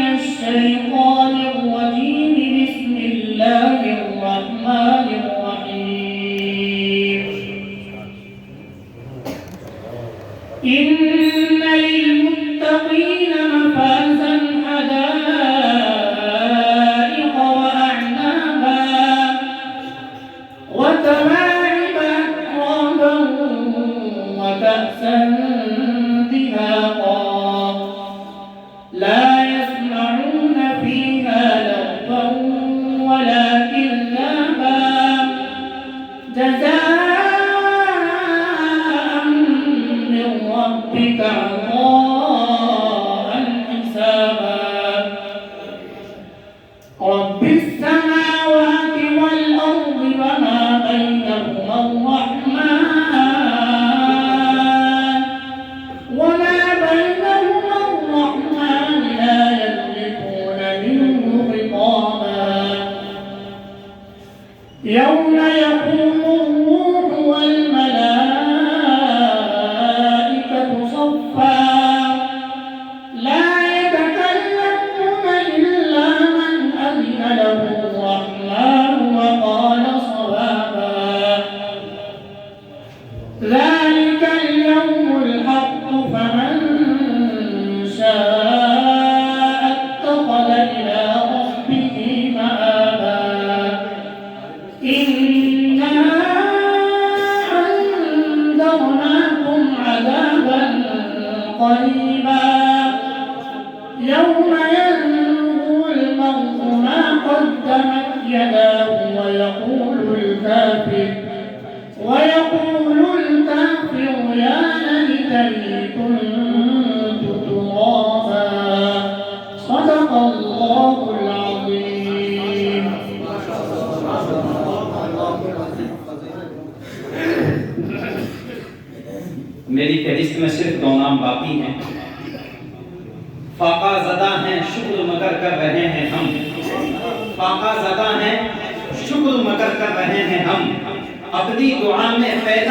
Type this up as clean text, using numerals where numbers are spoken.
من الشيطان الرجيم. بسم الله الرحمن الرحيم. إن للمتقين مفازا حدائق وأعنابا وكواعب أترابا وكأسا دهاقا لا يسمعون فيها لغوا ولا كذابا جزاء من ربك عطاء حسابا. رب السماوات والأرض وما بينهما الرحمن لا يملكون منه خطابا. يوم يقوم الروح والملائكة صفا لا يتكلمون إلا من أذن له الرحمن وقال صوابا. ذلك اليوم الحق فمن شاء اتخذ إلى ربه مآبا. إنا أنذرناكم عذابا قريبا يوم ينظر المرء ما قدمت يداه ويقول الكافر يا ليتني كنت ترابا. صدق الله العظيم. मेरी फहरिस्त में सिर्फ 2 नाम बाकी हैं। फाका ज़दा हैं शुक्र मगर कर रहे हैं हम। फाका ज़दा हैं शुक्र मगर कर रहे हैं हम। अपनी दुआ में पैदा